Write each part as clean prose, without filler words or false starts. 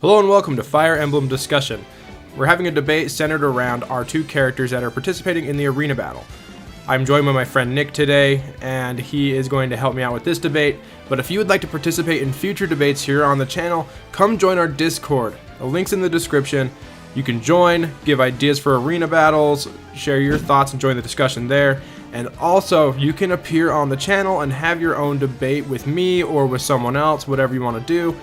Hello and welcome to Fire Emblem Discussion. We're having a debate centered around our two characters that are participating in the arena battle. I'm joined by my friend Nick today, and he is going to help me out with this debate. But if you would like to participate in future debates here on the channel, come join our Discord. The link's in the description. You can join, give ideas for arena battles, share your thoughts and join the discussion there. And also, you can appear on the channel and have your own debate with me or with someone else, whatever you want to do.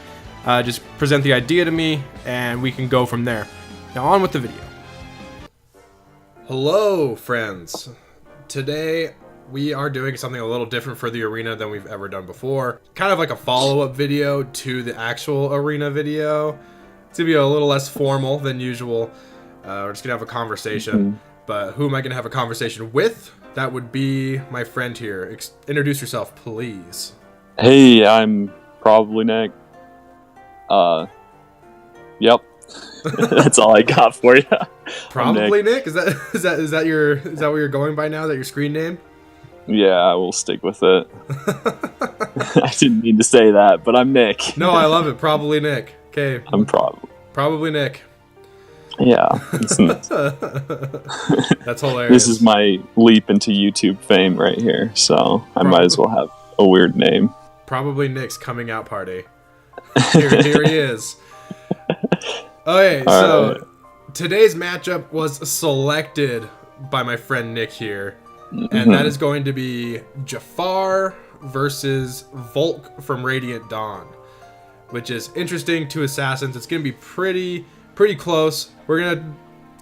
Just present the idea to me, and we can go from there. Now on with the video. Hello, friends. Today, we are doing something a little different for the arena than we've ever done before. Kind of like a follow-up video to the actual arena video. It's gonna be a little less formal than usual. We're just gonna have a conversation. But who am I gonna have a conversation with? That would be my friend here. Introduce yourself, please. Hey, I'm ProbablyNick. Yep. That's all I got for you. Probably Nick? Is that what you're going by now? Is that your screen name? Yeah, I will stick with it. I didn't mean to say that, but I'm Nick. No, I love it. Probably Nick. Okay. I'm Probably Nick. Yeah. That's hilarious. This is my leap into YouTube fame right here, so I might as well have a weird name. Probably Nick's coming out party. Here he is. Okay, so today's matchup was selected by my friend Nick here, and that is going to be Jaffar versus Volke from Radiant Dawn, which is interesting. Two assassins. It's going to be pretty close. We're going to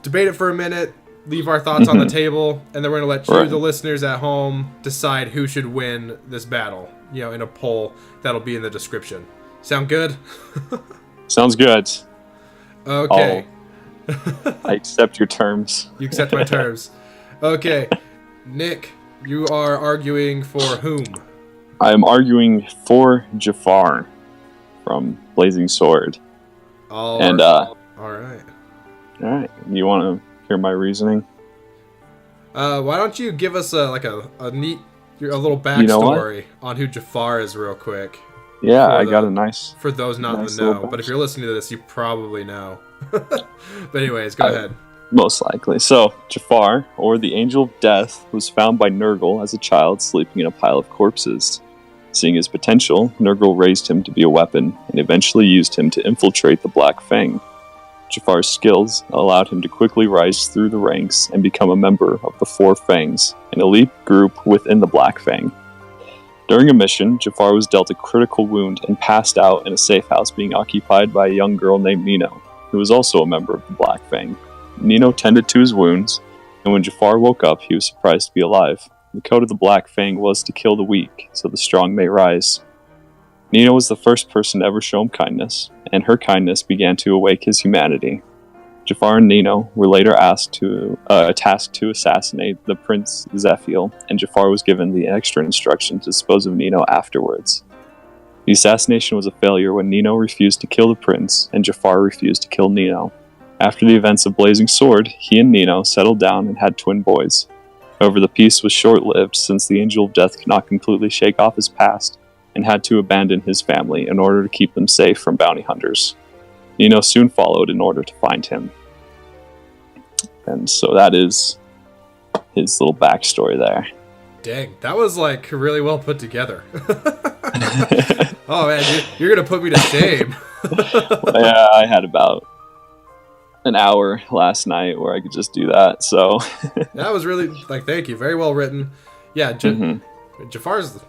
debate it for a minute, leave our thoughts on the table, and then we're going to let you, the listeners at home, decide who should win this battle, in a poll that'll be in the description. Sound good? Sounds good. Okay. I accept your terms. You accept my terms. Okay. Nick, you are arguing for whom? I'm arguing for Jaffar from Blazing Sword. All right. All right. You want to hear my reasoning? Why don't you give us a little backstory on who Jaffar is real quick? Yeah, I got a nice... For those not in the know, but if you're listening to this, you probably know. But anyways, go ahead. Most likely. So, Jaffar, or the Angel of Death, was found by Nurgle as a child sleeping in a pile of corpses. Seeing his potential, Nurgle raised him to be a weapon, and eventually used him to infiltrate the Black Fang. Jaffar's skills allowed him to quickly rise through the ranks and become a member of the Four Fangs, an elite group within the Black Fang. During a mission, Jaffar was dealt a critical wound and passed out in a safe house being occupied by a young girl named Nino, who was also a member of the Black Fang. Nino tended to his wounds, and when Jaffar woke up, he was surprised to be alive. The code of the Black Fang was to kill the weak, so the strong may rise. Nino was the first person to ever show him kindness, and her kindness began to awake his humanity. Jaffar and Nino were later tasked to assassinate the Prince Zephiel, and Jaffar was given the extra instruction to dispose of Nino afterwards. The assassination was a failure when Nino refused to kill the prince, and Jaffar refused to kill Nino. After the events of Blazing Sword, he and Nino settled down and had twin boys. However, the peace was short-lived since the Angel of Death could not completely shake off his past, and had to abandon his family in order to keep them safe from bounty hunters. Nino soon followed in order to find him. And so that is his little backstory there. Dang, that was really well put together. Oh man, you're going to put me to shame. Yeah, I had about an hour last night where I could just do that, so. That was really, thank you. Very well written. Yeah, Jaffar's,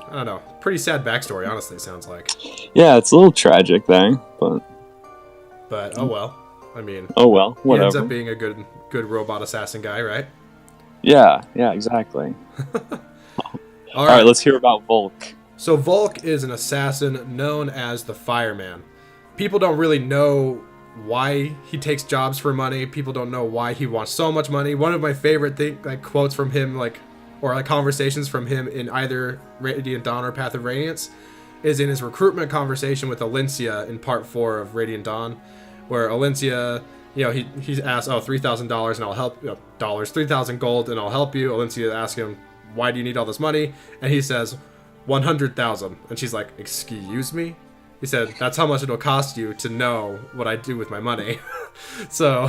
I don't know, pretty sad backstory, honestly, it sounds like. Yeah, it's a little tragic there, but oh well. I mean, whatever. He ends up being a good robot assassin guy, right? Yeah, exactly. All right, let's hear about Volke. So Volke is an assassin known as the Fireman. People don't really know why he takes jobs for money. People don't know why he wants so much money. One of my favorite quotes from him, or conversations from him in either Radiant Dawn or Path of Radiance, is in his recruitment conversation with Alencia in Part 4 of Radiant Dawn, where Alencia, he's asked, $3,000 and I'll help, dollars, 3,000 gold and I'll help you. Alencia asks him, why do you need all this money? And he says, 100,000. And she's like, excuse me? He said, that's how much it'll cost you to know what I do with my money. So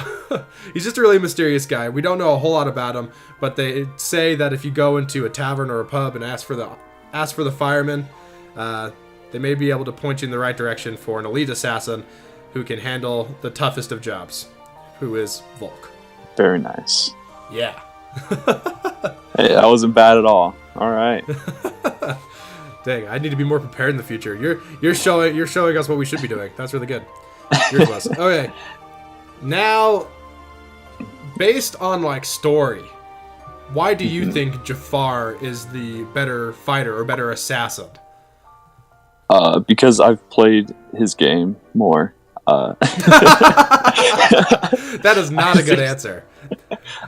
he's just a really mysterious guy. We don't know a whole lot about him, but they say that if you go into a tavern or a pub and ask for the fireman, they may be able to point you in the right direction for an elite assassin who can handle the toughest of jobs, who is Volke. Very nice. Yeah. Hey, that wasn't bad at all. All right. Dang, I need to be more prepared in the future. You're showing us what we should be doing. That's really good. Yours was. Okay. Now, based on like story, why do you think Jaffar is the better fighter or better assassin? Because I've played his game more. That is not a good answer.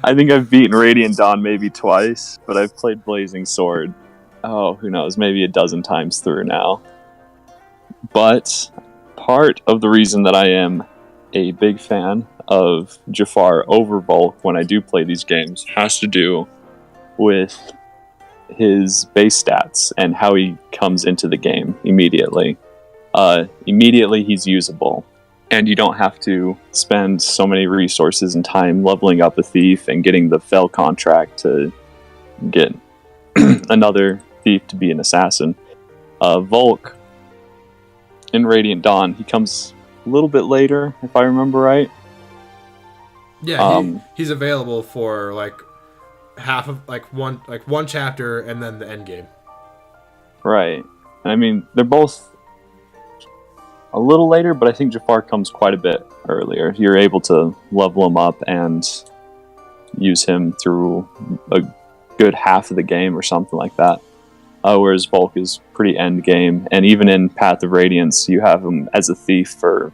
I think I've beaten Radiant Dawn maybe twice, but I've played Blazing Sword, who knows, maybe a dozen times through now. But part of the reason that I am a big fan of Jaffar over Volke when I do play these games has to do with his base stats and how he comes into the game immediately. Immediately he's usable, and you don't have to spend so many resources and time leveling up a thief and getting the fell contract to get another thief to be an assassin. Volke in Radiant Dawn, he comes a little bit later, if I remember right. Yeah, he's available for like half of one chapter and then the end game. Right. And I mean, they're both a little later, but I think Jaffar comes quite a bit earlier. You're able to level him up and use him through a good half of the game or something like that. Whereas Volke is pretty end game, and even in Path of Radiance, you have him as a thief for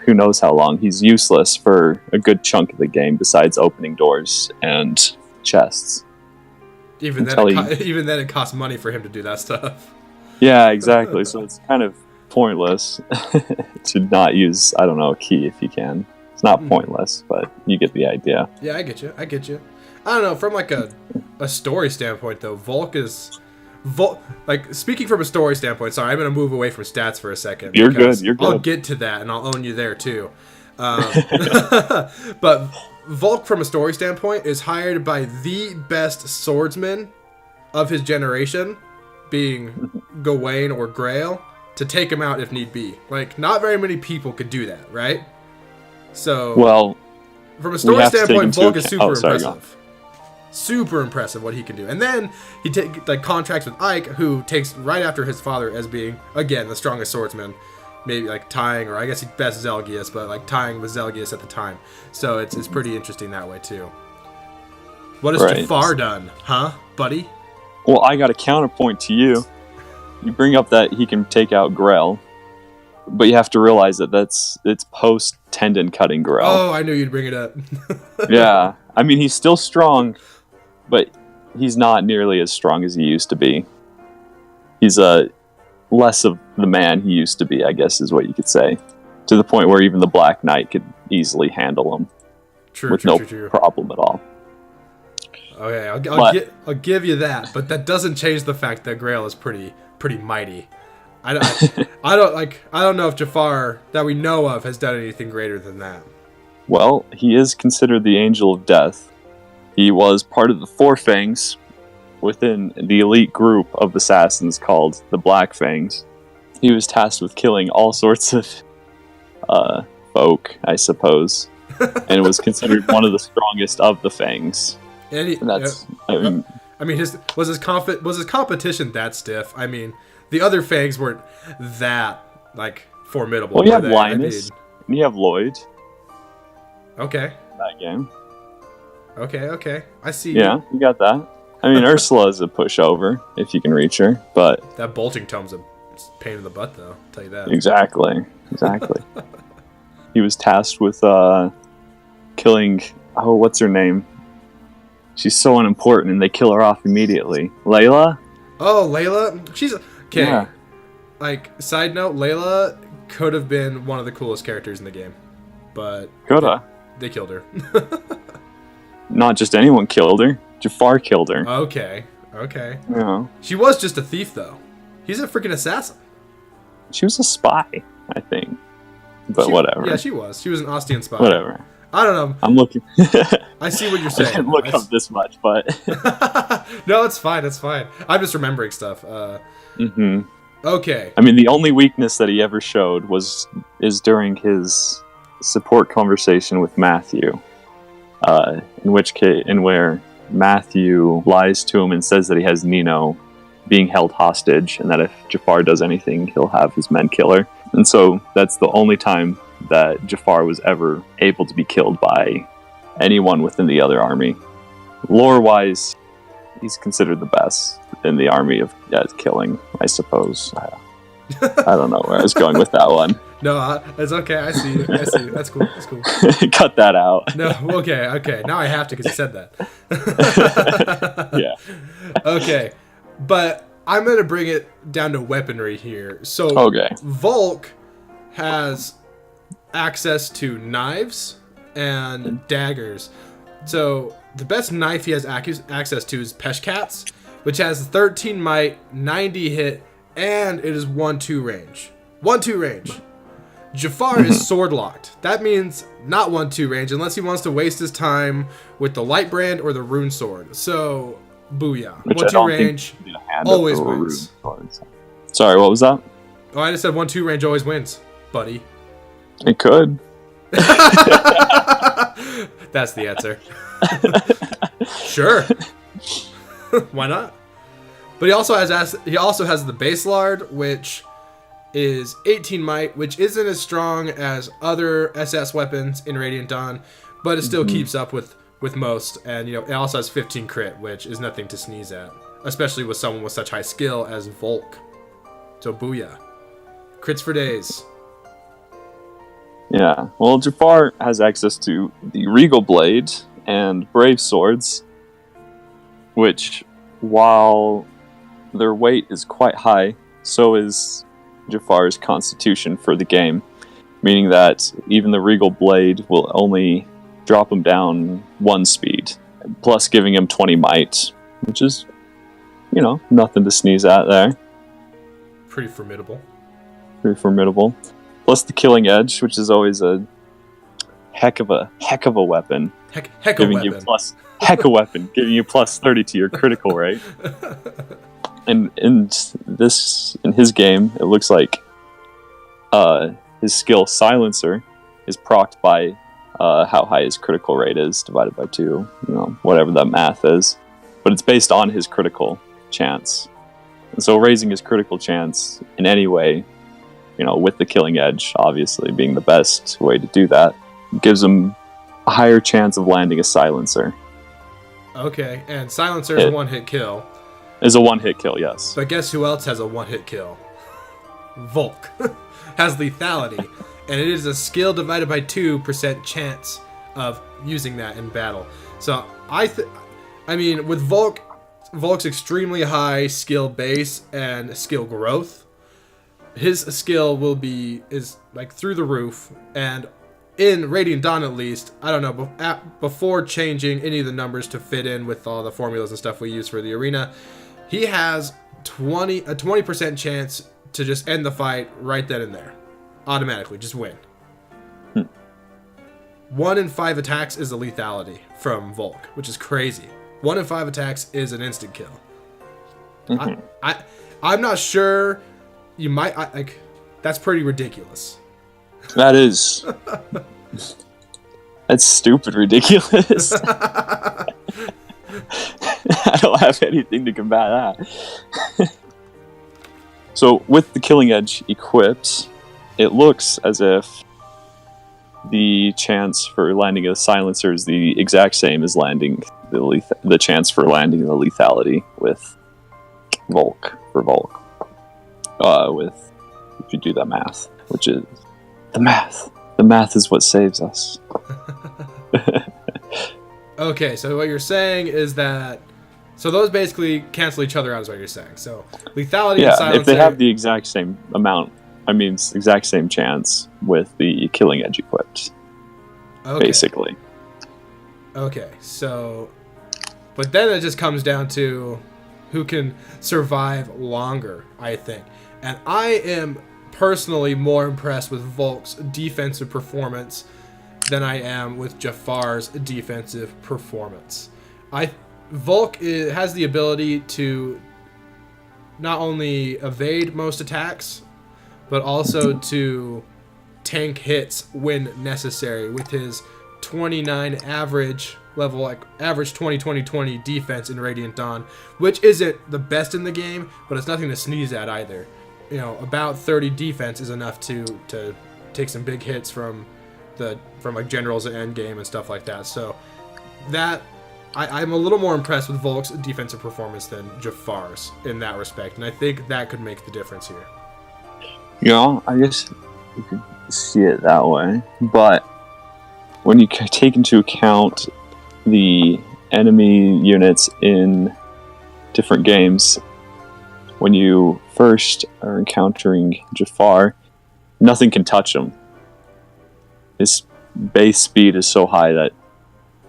who knows how long. He's useless for a good chunk of the game, besides opening doors and chests. Even then, it costs money for him to do that stuff. Yeah, exactly. So it's kind of pointless to not use, I don't know, a key if you can. It's not pointless, but you get the idea. Yeah, I get you. I don't know, from like a story standpoint though, Volke is like, speaking from a story standpoint, sorry, I'm gonna move away from stats for a second. You're good. I'll get to that and I'll own you there too. But Volke from a story standpoint is hired by the best swordsman of his generation, being Gawain or Grail, to take him out if need be. Like, not very many people could do that, right? So, well, from a story standpoint, Volke is super impressive. Super impressive what he can do. And then he contracts with Ike, who takes right after his father as being, again, the strongest swordsman. Maybe like tying, or I guess he best Zelgius, but like tying with Zelgius at the time. So it's pretty interesting that way too. What has Jaffar done, huh, buddy? Well, I got a counterpoint to you. You bring up that he can take out Grell, but you have to realize that it's post tendon cutting Grell. Oh, I knew you'd bring it up. Yeah, I mean, he's still strong, but he's not nearly as strong as he used to be. He's less of the man he used to be, I guess is what you could say. To the point where even the Black Knight could easily handle him with no problem at all. Okay, I'll give you that, but that doesn't change the fact that Grail is pretty mighty. I don't know if Jaffar that we know of has done anything greater than that. Well, he is considered the Angel of Death. He was part of the Four Fangs within the elite group of assassins called the Black Fangs. He was tasked with killing all sorts of folk, I suppose, and was considered one of the strongest of the Fangs. And was his competition that stiff? I mean, the other Fangs weren't that like formidable. Well, you have Linus, and you have Lloyd. Okay. That game. Okay. I see. Yeah, you got that. I mean, Ursula is a pushover if you can reach her, but that bolting tome's a pain in the butt, though. I'll tell you that. Exactly. He was tasked with killing. Oh, what's her name? She's so unimportant, and they kill her off immediately. Layla? Oh, Layla? She's okay. Yeah. Like, side note, Layla could have been one of the coolest characters in the game, but they killed her. Not just anyone killed her. Jaffar killed her. Okay. Yeah. She was just a thief, though. He's a freaking assassin. She was a spy, I think. But whatever. Yeah, she was. She was an Ostian spy. Whatever. I don't know. I'm looking. I see what you're saying. I didn't look up this much, but no, it's fine. It's fine. I'm just remembering stuff. Okay. I mean, the only weakness that he ever showed is during his support conversation with Matthew, in where Matthew lies to him and says that he has Nino being held hostage, and that if Jaffar does anything, he'll have his men kill her. And so that's the only time that Jaffar was ever able to be killed by anyone within the other army. Lore-wise, he's considered the best in the army at killing, I suppose. I don't know where I was going with that one. No, it's okay. I see you. That's cool. That's cool. Cut that out. No, okay. Now I have to because you said that. Yeah. Okay, but I'm going to bring it down to weaponry here. So Volke has access to knives and daggers. So the best knife he has access to is Peshkat's, which has 13 might, 90 hit, and it is 1-2 range. 1-2 range. Jaffar is sword locked. That means not 1-2 range unless he wants to waste his time with the light brand or the rune sword. So, booyah. 1-2 range always wins. Sorry, what was that? Oh, I just said 1-2 range always wins, buddy. It could. That's the answer. Sure. Why not? But he also has the base lard, which is 18 might, which isn't as strong as other SS weapons in Radiant Dawn, but it still keeps up with most. And it also has 15 crit, which is nothing to sneeze at, especially with someone with such high skill as Volke. So booyah. Crits for days. Yeah, well, Jaffar has access to the Regal Blade and Brave Swords, which, while their weight is quite high, so is Jaffar's constitution for the game, meaning that even the Regal Blade will only drop him down 1 speed, plus giving him 20 might, which is, nothing to sneeze at there. Pretty formidable. Plus the Killing Edge, which is always a heck of a weapon. Heck of a weapon. Giving you plus 30 to your critical rate. And in his game, it looks like his skill Silencer is procced by how high his critical rate is divided by 2, whatever that math is. But it's based on his critical chance. And so raising his critical chance in any way, with the Killing Edge, obviously being the best way to do that, gives him a higher chance of landing a Silencer. Okay, and Silencer is a one-hit kill. Is a one-hit kill, yes. But guess who else has a one-hit kill? Volke has lethality, and it is a skill divided by 2% chance of using that in battle. So with Volke's extremely high skill base and skill growth, his skill is like through the roof. And in Radiant Dawn, at least, I don't know, before changing any of the numbers to fit in with all the formulas and stuff we use for the arena, he has a 20% chance to just end the fight right then and there, automatically, just win. 1 in 5 attacks is a lethality from Volke, which is crazy. 1 in 5 attacks is an instant kill. I'm not sure. You might that's pretty ridiculous. That is. That's stupid ridiculous. I don't have anything to combat that. So with the Killing Edge equipped, it looks as if the chance for landing a Silencer is the exact same as landing the chance for landing the lethality with Volke. If you do that math, which is the math. The math is what saves us. Okay, so what you're saying is that those basically cancel each other out, is what you're saying. So lethality and Silencer. If they have the exact same amount, exact same chance with the Killing Edge equipped. Okay. Basically. Okay, so, but then it just comes down to who can survive longer, I think. And I am personally more impressed with Volk's defensive performance than I am with Jaffar's defensive performance. Volk has the ability to not only evade most attacks, but also to tank hits when necessary with his 29 average level, like average 20-20-20 defense in Radiant Dawn, which isn't the best in the game, but it's nothing to sneeze at either. You know, about 30 defense is enough to take some big hits from like generals at endgame and stuff like that. So that I'm a little more impressed with Volk's defensive performance than Jaffar's in that respect, and I think that could make the difference here. You know, I guess you could see it that way, but when you take into account the enemy units in different games, when you first are encountering Jaffar, nothing can touch him. His base speed is so high that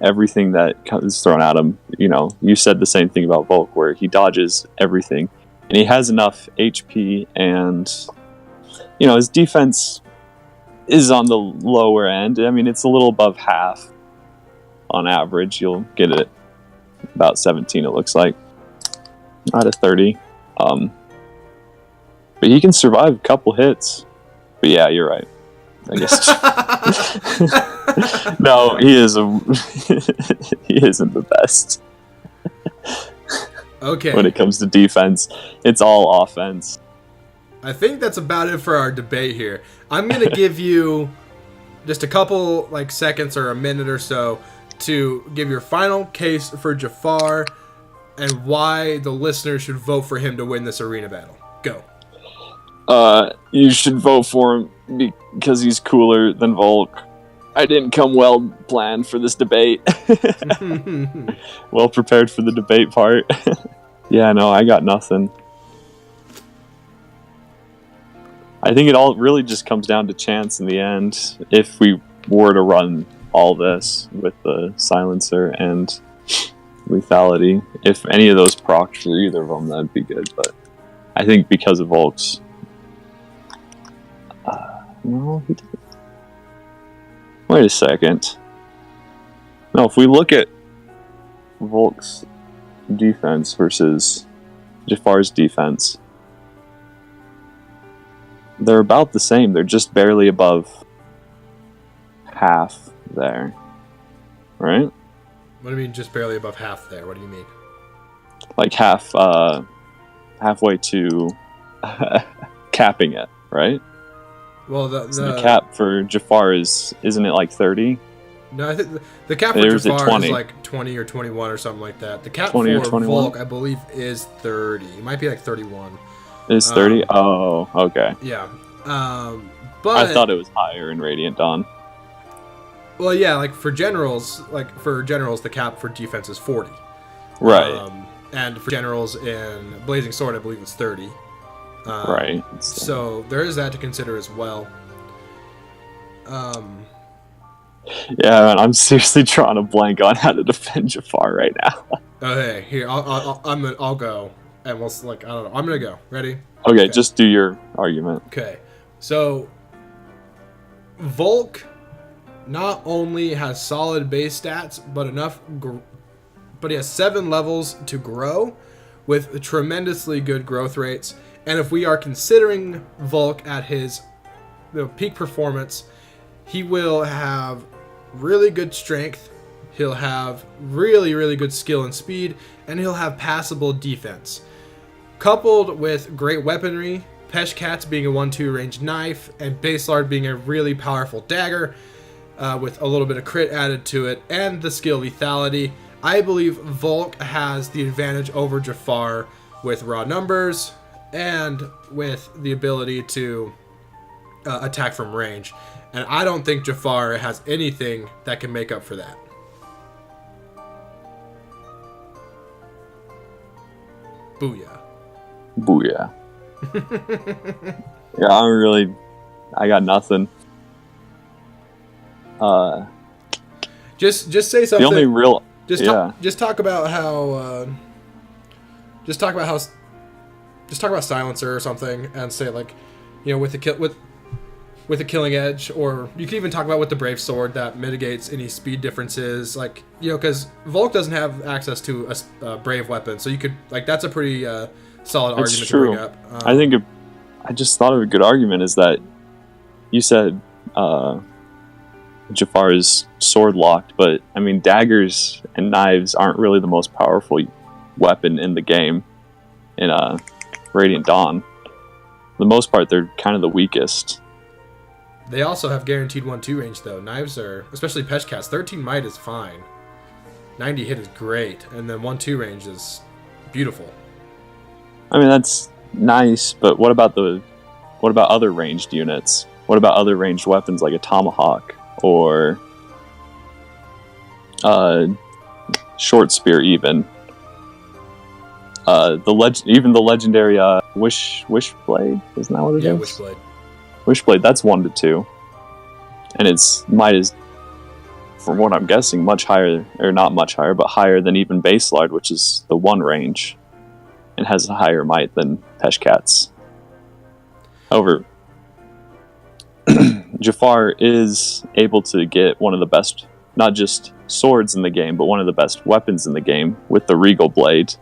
everything that is thrown at him, you know, you said the same thing about Volk, where he dodges everything, and he has enough HP, and you know, his defense is on the lower end. I mean, it's a little above half on average. You'll get it about 17, it looks like, out of 30. But he can survive a couple hits. But yeah, you're right, I guess. No, he isn't the best. Okay. When it comes to defense, it's all offense. I think that's about it for our debate here. I'm going to give you just a couple like seconds or a minute or so to give your final case for Jaffar and why the listeners should vote for him to win this arena battle. Go. You should vote for him because he's cooler than Volk. I didn't come well planned for this debate. Well prepared for the debate part. Yeah, no, I got nothing. I think it all really just comes down to chance in the end. If we were to run all this with the silencer and lethality, if any of those procs for either of them, that'd be good. But I think because of Volk's, no, he didn't. Wait a second. No, if we look at Volk's defense versus Jaffar's defense, they're about the same. They're just barely above half there. Right? What do you mean just barely above half there? What do you mean? Like halfway to capping it, right? Well, the cap for Jaffar isn't it like 30? No, I think the cap for Jaffar is like 20 or 21 or something like that. The cap for Volk, I believe, is 30. It might be like 31. It's 30? Oh, okay. Yeah. But I thought it was higher in Radiant Dawn. Well, yeah, like for generals, the cap for defense is 40. Right. And for generals in Blazing Sword, I believe it's 30. Right. So there is that to consider as well. Yeah, man, I'm seriously drawing a blank on how to defend Jaffar right now. Okay, here I'll go, and we'll I don't know. I'm gonna go. Ready? Okay, just do your argument. Okay, so Volk not only has solid base stats, but he has 7 levels to grow with tremendously good growth rates. And if we are considering Volk at his peak performance, he will have really good strength, he'll have really, really good skill and speed, and he'll have passable defense. Coupled with great weaponry, Peshkats being a 1-2 range knife, and Baselard being a really powerful dagger, with a little bit of crit added to it, and the skill lethality, I believe Volk has the advantage over Jaffar with raw numbers, and with the ability to attack from range. And I don't think Jaffar has anything that can make up for that. Booyah. Booyah. Yeah, I got nothing. Just say something. The only real... Just talk about how... Just talk about Silencer or something, and say, like, with the killing edge, or you can even talk about with the brave sword that mitigates any speed differences, like, because Volk doesn't have access to a brave weapon, so you could, like, that's a pretty solid argument to bring up. I just thought of a good argument is that you said Jaffar is sword locked, but I mean, daggers and knives aren't really the most powerful weapon in the game in Radiant Dawn. For the most part, they're kind of the weakest. They also have guaranteed 1-2 range, though. Knives are, especially Peshkat's, 13 might is fine. 90 hit is great, and then 1-2 range is beautiful. I mean, that's nice, but what about other ranged units? What about other ranged weapons like a tomahawk or short spear even? Even the legendary Wishblade, isn't that what it is? Yeah, Wishblade. Wishblade, that's 1-2, and its might is, from what I'm guessing, much higher, or not much higher, but higher than even Baselard, which is the 1 range, and has a higher might than Peshkat's. However, Jaffar is able to get one of the best, not just swords in the game, but one of the best weapons in the game with the Regal Blade,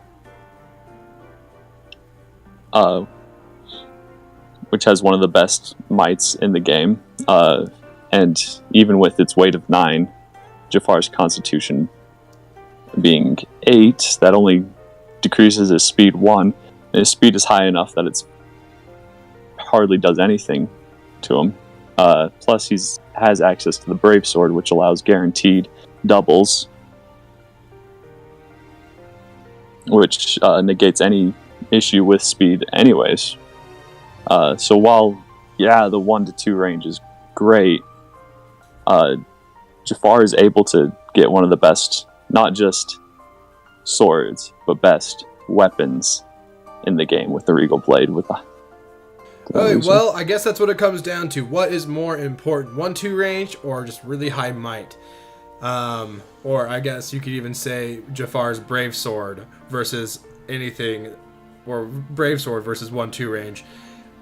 which has one of the best mights in the game. And even with its weight of 9, Jaffar's constitution being 8, that only decreases his speed 1. And his speed is high enough that it's hardly does anything to him. Plus, he has access to the Brave Sword, which allows guaranteed doubles, which negates any issue with speed anyways. So while, yeah, the 1-2 range is great, Jaffar is able to get one of the best, not just swords, but best weapons in the game with the Regal Blade. Well, I guess that's what it comes down to. What is more important, 1-2 range or just really high might? Or I guess you could even say Jaffar's Brave Sword versus anything, or Brave Sword versus 1-2 range.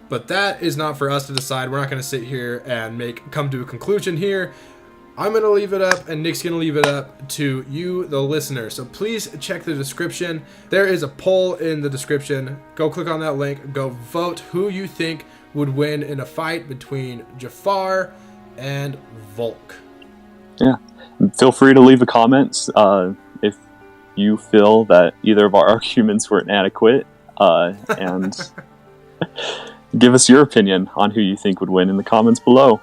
But that is not for us to decide. We're not going to sit here and come to a conclusion here. I'm going to leave it up, and Nick's going to leave it up to you, the listener. So please check the description. There is a poll in the description. Go click on that link. Go vote who you think would win in a fight between Jaffar and Volk. Yeah. Feel free to leave a comment if you feel that either of our arguments were inadequate, and give us your opinion on who you think would win in the comments below.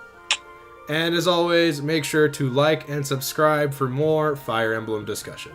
And as always, make sure to like and subscribe for more Fire Emblem discussion.